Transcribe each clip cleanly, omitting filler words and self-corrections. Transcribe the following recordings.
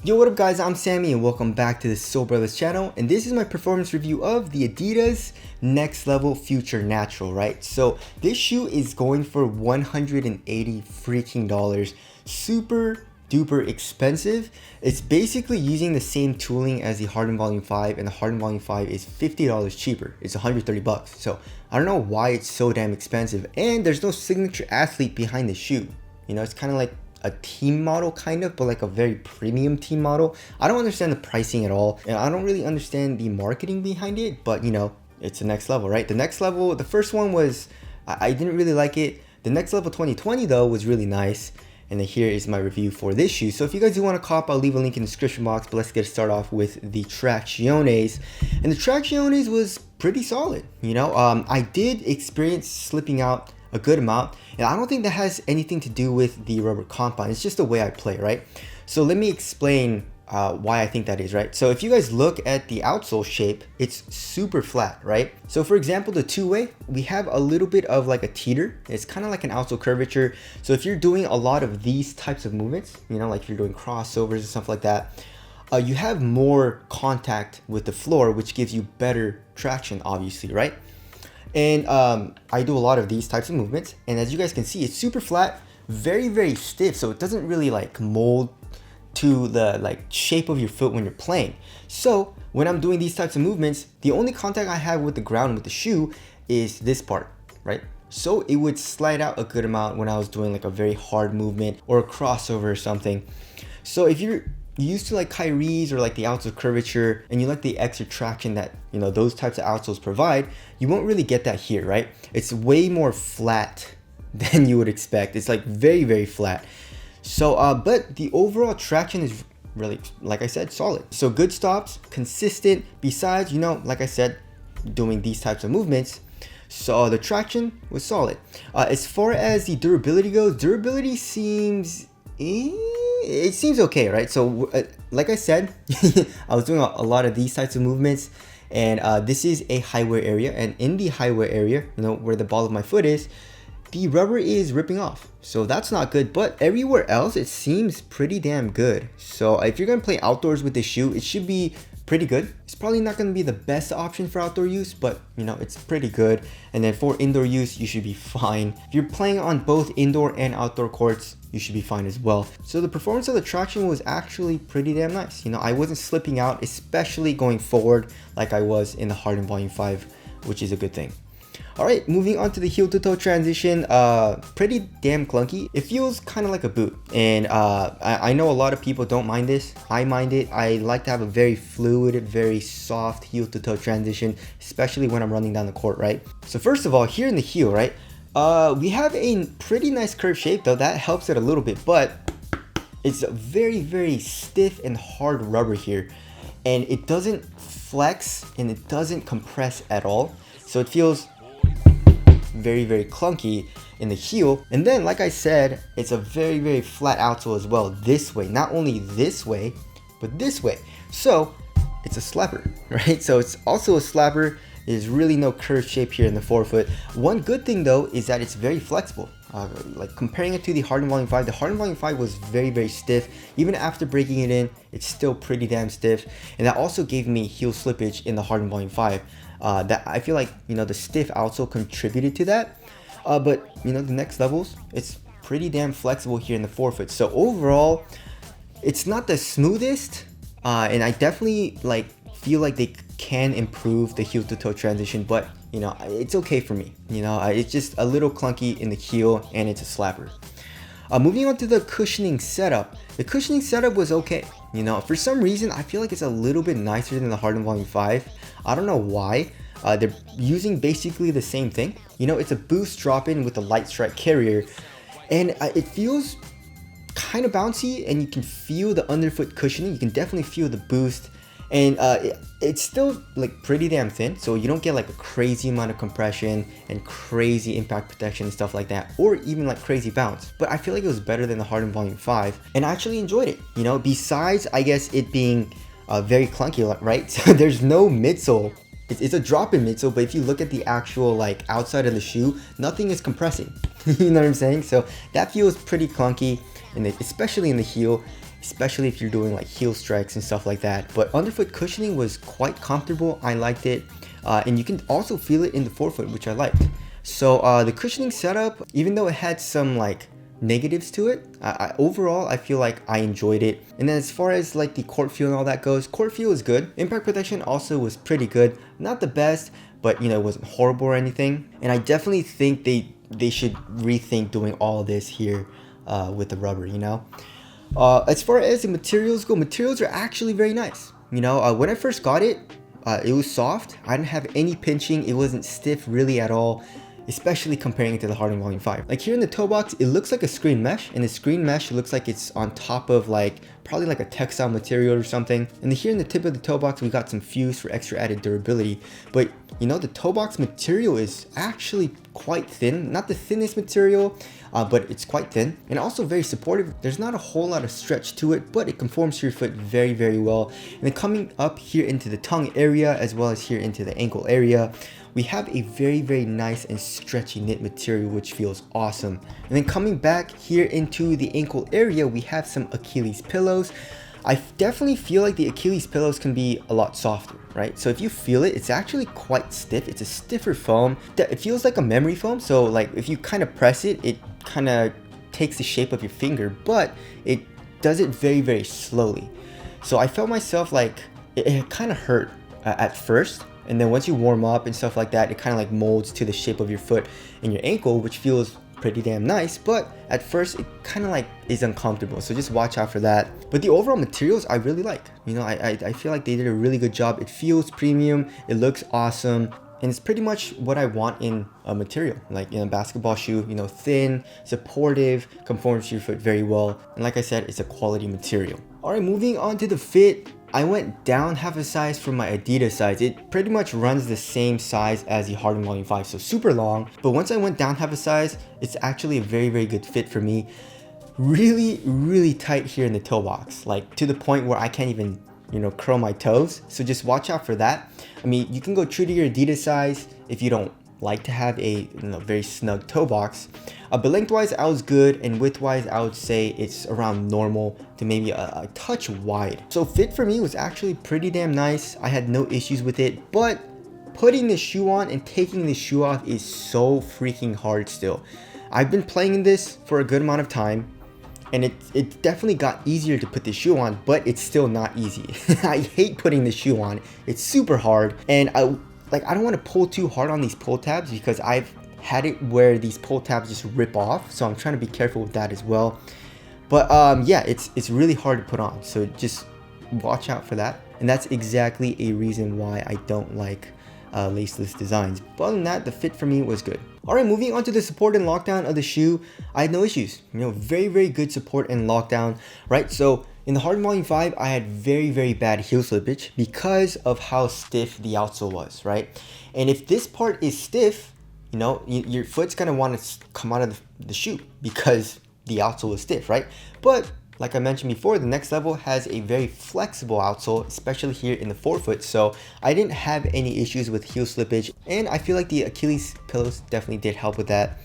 Yo, what up guys, I'm Sammy and welcome back to the Soul Brothers channel, and this is my performance review of the Adidas N3XT Futurenatural, right? So this shoe is going for $180 freaking dollars. Super duper expensive. It's basically using the same tooling as the Harden Volume 5, and the Harden Volume 5 is $50 cheaper. It's 130 bucks. So I don't know why it's so damn expensive, and there's no signature athlete behind the shoe. You know, it's kind of like a team model kind of, but like a very premium team model. I don't understand the pricing at all, and I don't really understand the marketing behind it, but you know, it's the next level, right? The next level, the first one was, I didn't really like it. The next level 2020 though was really nice. And then here is my review for this shoe. So if you guys do want to cop, I'll leave a link in the description box, but let's get started off with the Tracciones. And the Tracciones was pretty solid. You know, I did experience slipping out a good amount, and I don't think that has anything to do with the rubber compound. It's just the way I play, right? So let me explain why I think that is, right? So if you guys look at the outsole shape, it's super flat, right? So for example, the two-way, we have a little bit of like a teeter. It's kind of like an outsole curvature. So if you're doing a lot of these types of movements, you know, like if you're doing crossovers and stuff like that, you have more contact with the floor, which gives you better traction, obviously, right? And I do a lot of these types of movements, and as you guys can see, it's super flat, very, very stiff, so it doesn't really like mold to the like shape of your foot when you're playing. So when I'm doing these types of movements, the only contact I have with the ground with the shoe is this part, right? So it would slide out a good amount when I was doing like a very hard movement or a crossover or something. So if you're used to like Kyrie's or like the outsole curvature, and you like the extra traction that, you know, those types of outsoles provide, you won't really get that here, right? It's way more flat than you would expect. It's like very, very flat. So but the overall traction is really, like I said, solid. So good stops, consistent, besides, you know, like I said, doing these types of movements. So the traction was solid. As far as the durability goes, durability seems it seems okay, right? So like I said, I was doing a lot of these types of movements, and this is a high wear area, and in the high wear area, you know, where the ball of my foot is, the rubber is ripping off. So that's not good, but everywhere else it seems pretty damn good. So if you're gonna play outdoors with this shoe, it should be pretty good. It's probably not going to be the best option for outdoor use, but you know, it's pretty good. And then for indoor use, you should be fine. If you're playing on both indoor and outdoor courts, you should be fine as well. So the performance of the traction was actually pretty damn nice. You know, I wasn't slipping out, especially going forward like I was in the Harden Volume 5, which is a good thing. All right, moving on to the heel to toe transition, pretty damn clunky. It feels kind of like a boot, and I know a lot of people don't mind this. I mind it. I like to have a very fluid, very soft heel to toe transition, especially when I'm running down the court, right? So first of all, here in the heel, right, we have a pretty nice curved shape, though that helps it a little bit, but it's a very, very stiff and hard rubber here, and it doesn't flex and it doesn't compress at all. So it feels very, very clunky in the heel. And then, like I said, it's a very, very flat outsole as well, this way, not only this way, but this way. So it's a slapper, right? So it's also a slapper. There's really no curved shape here in the forefoot. One good thing though is that it's very flexible. Like comparing it to the Harden Volume 5, the Harden Volume 5 was very, very stiff. Even after breaking it in, it's still pretty damn stiff. And that also gave me heel slippage in the Harden Volume 5. That I feel like, you know, the stiff outsole contributed to that. But you know, the next levels, it's pretty damn flexible here in the forefoot. So overall, it's not the smoothest, and I definitely like feel like they can improve the heel to toe transition, but you know, it's okay for me. You know, it's just a little clunky in the heel, and it's a slapper. Moving on to the cushioning setup. The cushioning setup was okay. You know, for some reason, I feel like it's a little bit nicer than the Harden Volume 5. I don't know why. They're using basically the same thing. You know, it's a boost drop-in with a Lightstrike carrier, and it feels kind of bouncy, and you can feel the underfoot cushioning. You can definitely feel the boost, and it's still like pretty damn thin, so you don't get like a crazy amount of compression and crazy impact protection and stuff like that, or even like crazy bounce. But I feel like it was better than the Harden Volume 5, and I actually enjoyed it. You know, besides, I guess, it being very clunky, right? So there's no midsole. It's a drop-in midsole, but if you look at the actual like outside of the shoe, nothing is compressing. You know what I'm saying? So that feels pretty clunky, especially in the heel. especially if you're doing like heel strikes and stuff like that. But underfoot cushioning was quite comfortable. I liked it. And you can also feel it in the forefoot, which I liked. So the cushioning setup, even though it had some like negatives to it, overall I feel like I enjoyed it. And then as far as like the court feel and all that goes, court feel is good. Impact protection also was pretty good. Not the best, but you know, it wasn't horrible or anything. And I definitely think they should rethink doing all of this here with the rubber, you know. As far as the materials go, materials are actually very nice. You know, when I first got it, it was soft. I didn't have any pinching. It wasn't stiff really at all, especially comparing it to the Harden Volume 5. Like here in the toe box, it looks like a screen mesh, and the screen mesh looks like it's on top of like probably like a textile material or something. And here in the tip of the toe box, we got some fuse for extra added durability. But you know, the toe box material is actually quite thin. Not the thinnest material, but it's quite thin and also very supportive. There's not a whole lot of stretch to it, but it conforms to your foot very, very well. And then coming up here into the tongue area, as well as here into the ankle area, we have a very, very nice and stretchy knit material, which feels awesome. And then coming back here into the ankle area, we have some Achilles pillows. I definitely feel like the Achilles pillows can be a lot softer, right? So if you feel it, it's actually quite stiff. It's a stiffer foam. It feels like a memory foam. So like if you kind of press it, it kind of takes the shape of your finger, but it does it very, very slowly. So I felt myself like it kind of hurt at first. And then once you warm up and stuff like that, it kind of like molds to the shape of your foot and your ankle, which feels pretty damn nice. But at first it kind of like is uncomfortable. So just watch out for that. But the overall materials I really like. You know, I feel like they did a really good job. It feels premium. It looks awesome. And it's pretty much what I want in a material, like in a basketball shoe, you know, thin, supportive, conforms to your foot very well. And like I said, it's a quality material. All right, moving on to the fit. I went down half a size from my Adidas size. It pretty much runs the same size as the Harden Volume 5, so super long. But once I went down half a size, it's actually a very, very good fit for me. Really, really tight here in the toe box, like to the point where I can't even, you know, curl my toes. So just watch out for that. I mean, you can go true to your Adidas size if you don't like to have a very snug toe box. But lengthwise, I was good, and widthwise, I would say it's around normal to maybe a touch wide. So fit for me was actually pretty damn nice. I had no issues with it, but putting the shoe on and taking the shoe off is so freaking hard still. I've been playing in this for a good amount of time, and it definitely got easier to put the shoe on, but it's still not easy. I hate putting the shoe on. It's super hard, and I don't want to pull too hard on these pull tabs because I've had it where these pull tabs just rip off, so I'm trying to be careful with that as well. But yeah, it's really hard to put on, so just watch out for that. And that's exactly a reason why I don't like laceless designs. But other than that, the fit for me was good. All right, moving on to the support and lockdown of the shoe, I had no issues. You know, very, very good support and lockdown, right? So in the Harden Volume 5, I had very, very bad heel slippage because of how stiff the outsole was, right? And if this part is stiff, you know, your foot's gonna want to come out of the shoe because the outsole is stiff, right? But like I mentioned before, the next level has a very flexible outsole, especially here in the forefoot. So I didn't have any issues with heel slippage, and I feel like the Achilles pillows definitely did help with that.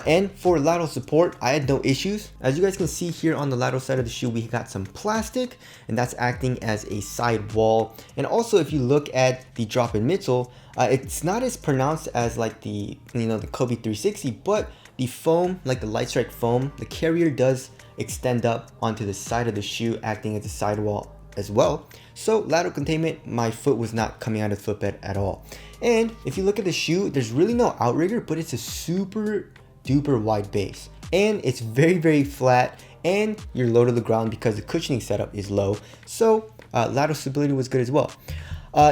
And for lateral support, I had no issues. As you guys can see here on the lateral side of the shoe, we got some plastic, and that's acting as a side wall. And also, if you look at the drop-in midsole, it's not as pronounced as like the Kobe 360, but the foam, like the Lightstrike foam, the carrier does extend up onto the side of the shoe, acting as a sidewall as well. So lateral containment, my foot was not coming out of the footbed at all. And if you look at the shoe, there's really no outrigger, but it's a super duper wide base, and it's very, very flat, and you're low to the ground because the cushioning setup is low. So lateral stability was good as well.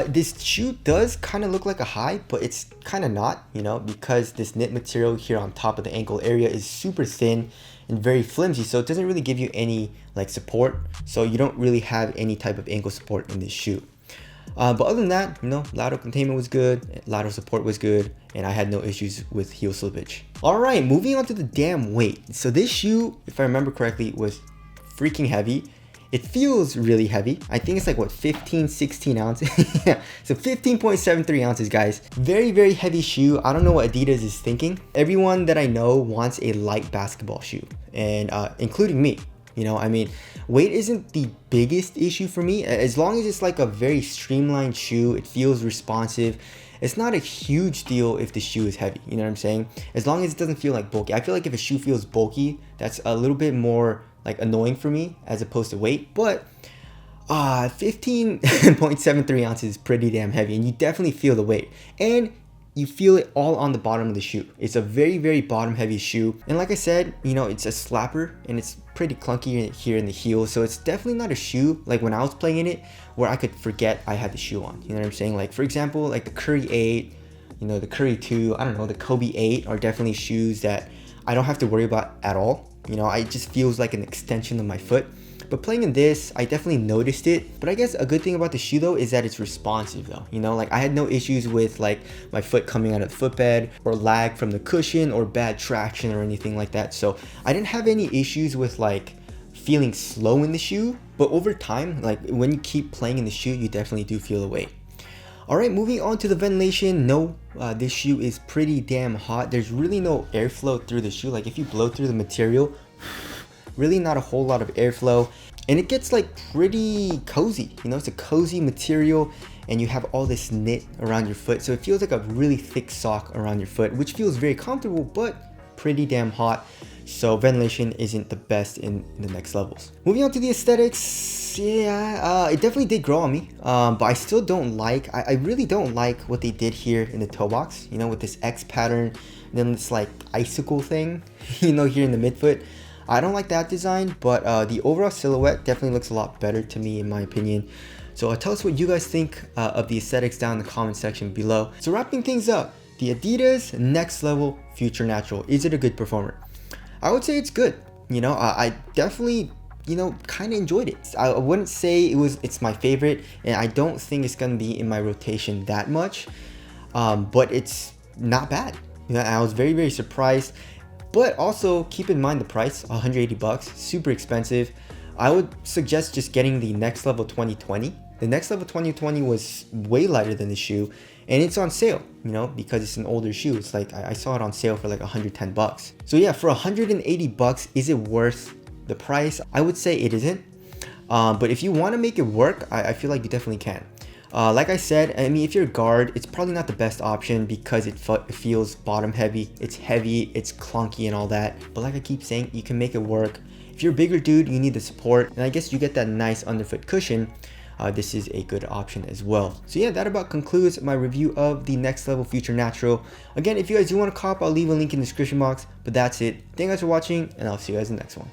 This shoe does kind of look like a high, but it's kind of not, you know, because this knit material here on top of the ankle area is super thin and very flimsy, so it doesn't really give you any like support. So you don't really have any type of ankle support in this shoe. But other than that, you know, lateral containment was good, lateral support was good, and I had no issues with heel slippage. All right, moving on to the damn weight. So this shoe, if I remember correctly, was freaking heavy. It feels really heavy. I think it's like what, 16 ounces. Yeah, so 15.73 ounces, guys. Very, very heavy shoe. I don't know what Adidas is thinking. Everyone that I know wants a light basketball shoe, and including me. You know, I mean, weight isn't the biggest issue for me. As long as it's like a very streamlined shoe, it feels responsive. It's not a huge deal if the shoe is heavy, you know what I'm saying? As long as it doesn't feel like bulky. I feel like if a shoe feels bulky, that's a little bit more like annoying for me as opposed to weight. But 15.73 ounces is pretty damn heavy, and you definitely feel the weight. And you feel it all on the bottom of the shoe. It's a very, very bottom heavy shoe. And like I said, you know, it's a slapper and it's pretty clunky here in the heel. So it's definitely not a shoe like when I was playing in it where I could forget I had the shoe on. You know what I'm saying? Like for example, like the Curry 8, you know, the Curry 2, I don't know, the Kobe 8 are definitely shoes that I don't have to worry about at all. You know, it just feels like an extension of my foot. But playing in this, I definitely noticed it. But I guess a good thing about the shoe though is that it's responsive though. You know, like I had no issues with like my foot coming out of the footbed or lag from the cushion or bad traction or anything like that. So I didn't have any issues with like feeling slow in the shoe. But over time, like when you keep playing in the shoe, you definitely do feel the weight. Alright, moving on to the ventilation. No, this shoe is pretty damn hot. There's really no airflow through the shoe. Like if you blow through the material, really not a whole lot of airflow, and it gets like pretty cozy. You know, it's a cozy material and you have all this knit around your foot, so it feels like a really thick sock around your foot, which feels very comfortable but pretty damn hot. So ventilation isn't the best in the next levels. Moving on to the aesthetics, yeah, it definitely did grow on me, but I still don't like, I really don't like what they did here in the toe box, you know, with this X pattern, and then this like icicle thing, you know, here in the midfoot. I don't like that design, but the overall silhouette definitely looks a lot better to me in my opinion. So tell us what you guys think of the aesthetics down in the comment section below. So wrapping things up, the Adidas Next Level Futurenatural, is it a good performer? I would say it's good. You know, I definitely, you know, kind of enjoyed it. I wouldn't say it's my favorite, and I don't think it's gonna be in my rotation that much, but it's not bad. You know, I was very, very surprised. But also keep in mind the price, 180 bucks, super expensive. I would suggest just getting the Next Level 2020. The Next Level 2020 was way lighter than the shoe, and it's on sale, you know, because it's an older shoe. It's like, I saw it on sale for like 110 bucks. So yeah, for 180 bucks, is it worth the price? I would say it isn't. But if you want to make it work, I feel like you definitely can. Like I said, I mean, if you're a guard, it's probably not the best option because it feels bottom heavy, it's heavy, it's clunky and all that. But like I keep saying, you can make it work. If you're a bigger dude, you need the support, and I guess you get that nice underfoot cushion. This is a good option as well. So yeah, that about concludes my review of the Next Level Futurenatural. Again, if you guys do want to cop, I'll leave a link in the description box, but that's it. Thank you guys for watching, and I'll see you guys in the next one.